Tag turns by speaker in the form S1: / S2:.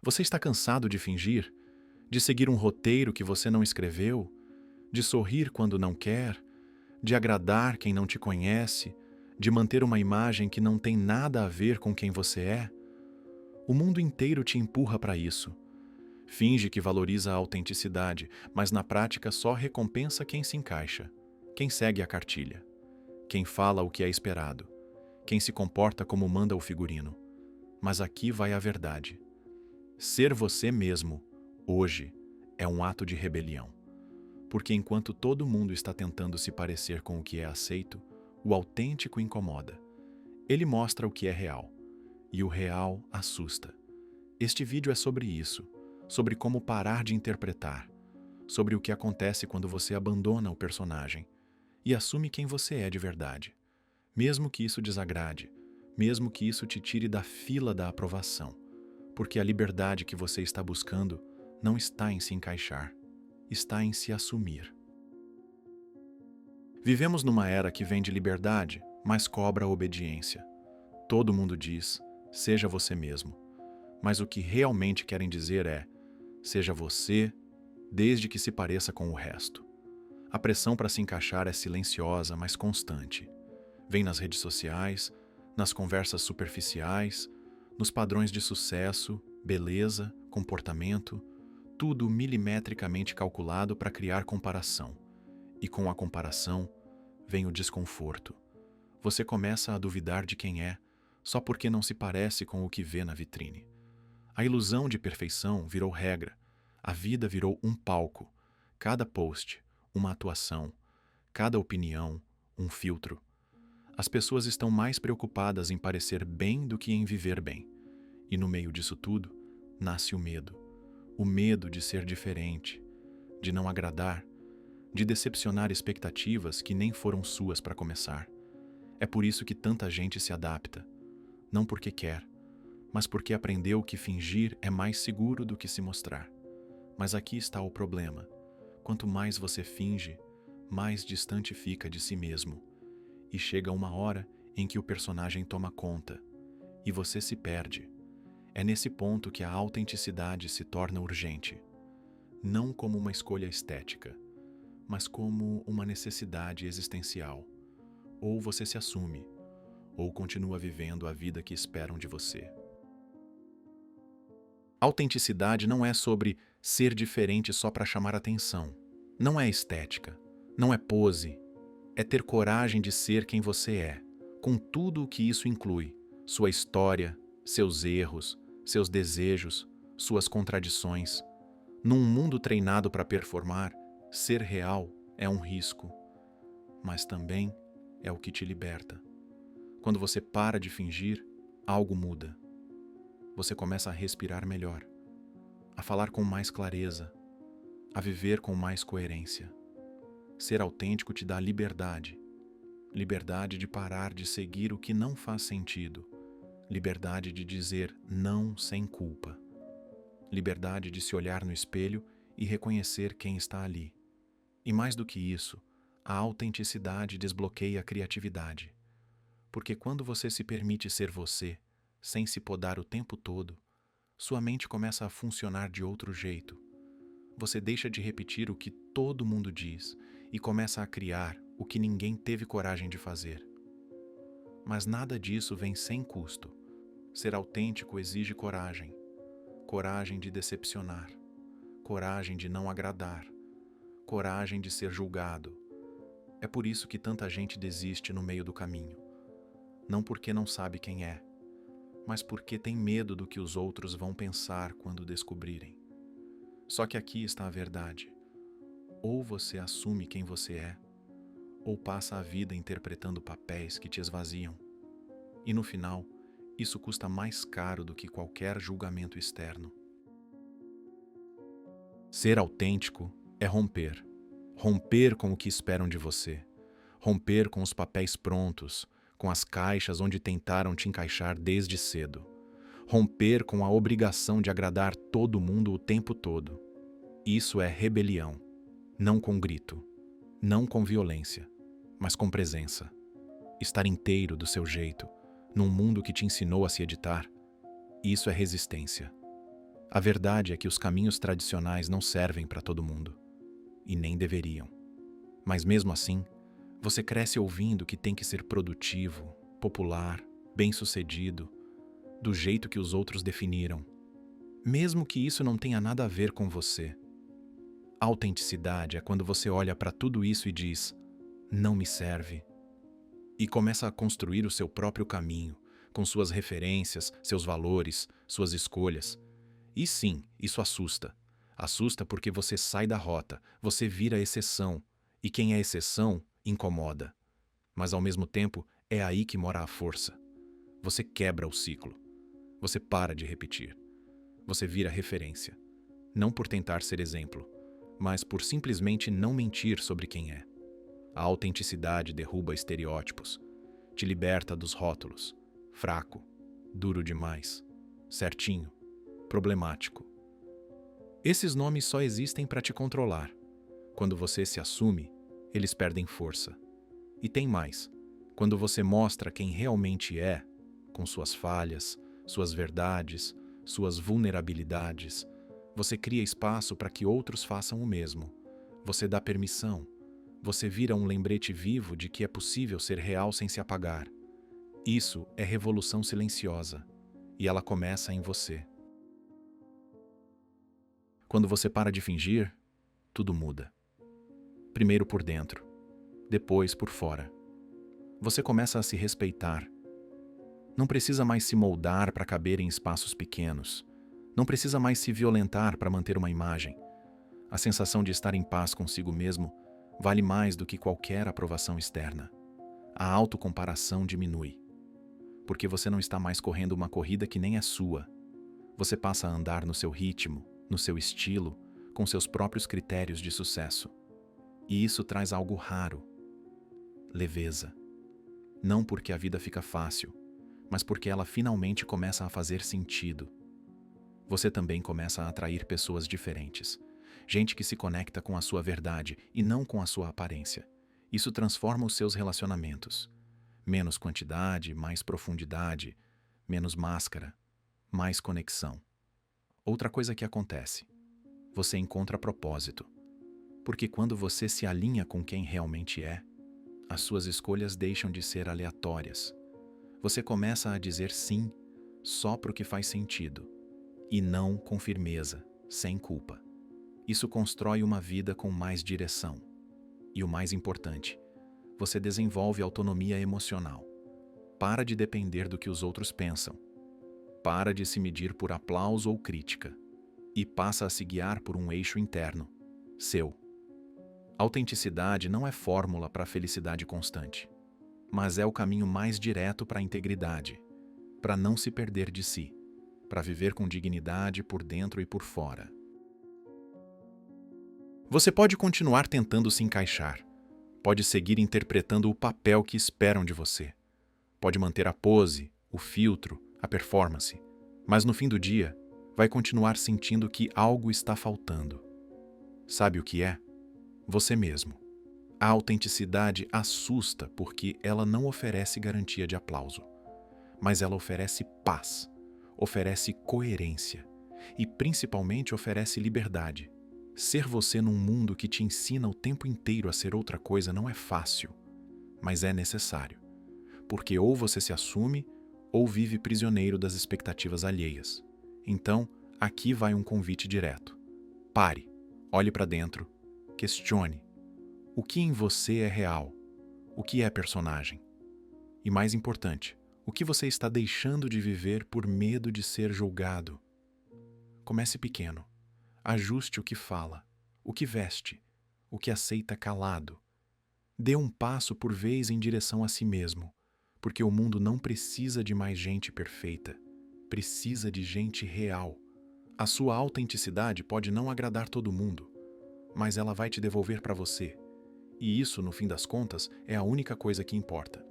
S1: Você está cansado de fingir? De seguir um roteiro que você não escreveu? De sorrir quando não quer? De agradar quem não te conhece? De manter uma imagem que não tem nada a ver com quem você é? O mundo inteiro te empurra para isso. Finge que valoriza a autenticidade, mas na prática só recompensa quem se encaixa, quem segue a cartilha, quem fala o que é esperado, quem se comporta como manda o figurino. Mas aqui vai a verdade. Ser você mesmo, hoje, é um ato de rebelião. Porque enquanto todo mundo está tentando se parecer com o que é aceito, o autêntico incomoda. Ele mostra o que é real. E o real assusta. Este vídeo é sobre isso, sobre como parar de interpretar, sobre o que acontece quando você abandona o personagem e assume quem você é de verdade. Mesmo que isso desagrade, mesmo que isso te tire da fila da aprovação, porque a liberdade que você está buscando não está em se encaixar, está em se assumir. Vivemos numa era que vende liberdade, mas cobra obediência. Todo mundo diz, seja você mesmo. Mas o que realmente querem dizer é, seja você, desde que se pareça com o resto. A pressão para se encaixar é silenciosa, mas constante. Vem nas redes sociais, nas conversas superficiais, nos padrões de sucesso, beleza, comportamento, tudo milimetricamente calculado para criar comparação. E com a comparação, vem o desconforto. Você começa a duvidar de quem é, só porque não se parece com o que vê na vitrine. A ilusão de perfeição virou regra. A vida virou um palco. Cada post, uma atuação. Cada opinião, um filtro. As pessoas estão mais preocupadas em parecer bem do que em viver bem. E no meio disso tudo, nasce o medo. O medo de ser diferente, de não agradar, de decepcionar expectativas que nem foram suas para começar. É por isso que tanta gente se adapta. Não porque quer, mas porque aprendeu que fingir é mais seguro do que se mostrar. Mas aqui está o problema. Quanto mais você finge, mais distante fica de si mesmo. E chega uma hora em que o personagem toma conta, e você se perde. É nesse ponto que a autenticidade se torna urgente. Não como uma escolha estética, mas como uma necessidade existencial. Ou você se assume, ou continua vivendo a vida que esperam de você. Autenticidade não é sobre ser diferente só para chamar atenção. Não é estética, não é pose. É ter coragem de ser quem você é, com tudo o que isso inclui. Sua história, seus erros, seus desejos, suas contradições. Num mundo treinado para performar, ser real é um risco, mas também é o que te liberta. Quando você para de fingir, algo muda. Você começa a respirar melhor, a falar com mais clareza, a viver com mais coerência. Ser autêntico te dá liberdade. Liberdade de parar de seguir o que não faz sentido. Liberdade de dizer não sem culpa. Liberdade de se olhar no espelho e reconhecer quem está ali. E mais do que isso, a autenticidade desbloqueia a criatividade. Porque quando você se permite ser você, sem se podar o tempo todo, sua mente começa a funcionar de outro jeito. Você deixa de repetir o que todo mundo diz e começa a criar o que ninguém teve coragem de fazer. Mas nada disso vem sem custo. Ser autêntico exige coragem. Coragem de decepcionar. Coragem de não agradar. Coragem de ser julgado. É por isso que tanta gente desiste no meio do caminho. Não porque não sabe quem é, mas porque tem medo do que os outros vão pensar quando descobrirem. Só que aqui está a verdade. Ou você assume quem você é, ou passa a vida interpretando papéis que te esvaziam. E no final, isso custa mais caro do que qualquer julgamento externo. Ser autêntico é romper. Romper com o que esperam de você. Romper com os papéis prontos, com as caixas onde tentaram te encaixar desde cedo. Romper com a obrigação de agradar todo mundo o tempo todo. Isso é rebelião. Não com grito, não com violência, mas com presença. Estar inteiro do seu jeito, num mundo que te ensinou a se editar, isso é resistência. A verdade é que os caminhos tradicionais não servem para todo mundo, e nem deveriam. Mas mesmo assim, você cresce ouvindo que tem que ser produtivo, popular, bem-sucedido, do jeito que os outros definiram, mesmo que isso não tenha nada a ver com você. Autenticidade é quando você olha para tudo isso e diz: não me serve, e começa a construir o seu próprio caminho, com suas referências, seus valores, suas escolhas. E sim, isso assusta. Assusta porque você sai da rota, você vira exceção, e quem é exceção incomoda. Mas ao mesmo tempo, é aí que mora a força. Você quebra o ciclo. Você para de repetir. Você vira referência. Não por tentar ser exemplo, mas por simplesmente não mentir sobre quem é. A autenticidade derruba estereótipos, te liberta dos rótulos. Fraco, duro demais, certinho, problemático. Esses nomes só existem para te controlar. Quando você se assume, eles perdem força. E tem mais. Quando você mostra quem realmente é, com suas falhas, suas verdades, suas vulnerabilidades, você cria espaço para que outros façam o mesmo. Você dá permissão. Você vira um lembrete vivo de que é possível ser real sem se apagar. Isso é revolução silenciosa, e ela começa em você. Quando você para de fingir, tudo muda. Primeiro por dentro, depois por fora. Você começa a se respeitar. Não precisa mais se moldar para caber em espaços pequenos. Não precisa mais se violentar para manter uma imagem. A sensação de estar em paz consigo mesmo vale mais do que qualquer aprovação externa. A autocomparação diminui, porque você não está mais correndo uma corrida que nem é sua. Você passa a andar no seu ritmo, no seu estilo, com seus próprios critérios de sucesso. E isso traz algo raro: leveza. Não porque a vida fica fácil, mas porque ela finalmente começa a fazer sentido. Você também começa a atrair pessoas diferentes. Gente que se conecta com a sua verdade e não com a sua aparência. Isso transforma os seus relacionamentos. Menos quantidade, mais profundidade, menos máscara, mais conexão. Outra coisa que acontece: você encontra propósito. Porque quando você se alinha com quem realmente é, as suas escolhas deixam de ser aleatórias. Você começa a dizer sim só para o que faz sentido, e não com firmeza, sem culpa. Isso constrói uma vida com mais direção. E o mais importante, você desenvolve autonomia emocional. Para de depender do que os outros pensam. Para de se medir por aplauso ou crítica. E passa a se guiar por um eixo interno, seu. Autenticidade não é fórmula para a felicidade constante, mas é o caminho mais direto para a integridade, para não se perder de si, para viver com dignidade por dentro e por fora. Você pode continuar tentando se encaixar, pode seguir interpretando o papel que esperam de você, pode manter a pose, o filtro, a performance, mas no fim do dia, vai continuar sentindo que algo está faltando. Sabe o que é? Você mesmo. A autenticidade assusta porque ela não oferece garantia de aplauso, mas ela oferece paz, oferece coerência e principalmente oferece liberdade. Ser você num mundo que te ensina o tempo inteiro a ser outra coisa não é fácil, mas é necessário, porque ou você se assume ou vive prisioneiro das expectativas alheias. Então, aqui vai um convite direto. Pare, olhe para dentro, questione. O que em você é real? O que é personagem? E mais importante, o que você está deixando de viver por medo de ser julgado? Comece pequeno. Ajuste o que fala, o que veste, o que aceita calado. Dê um passo por vez em direção a si mesmo, porque o mundo não precisa de mais gente perfeita, precisa de gente real. A sua autenticidade pode não agradar todo mundo, mas ela vai te devolver para você. E isso, no fim das contas, é a única coisa que importa.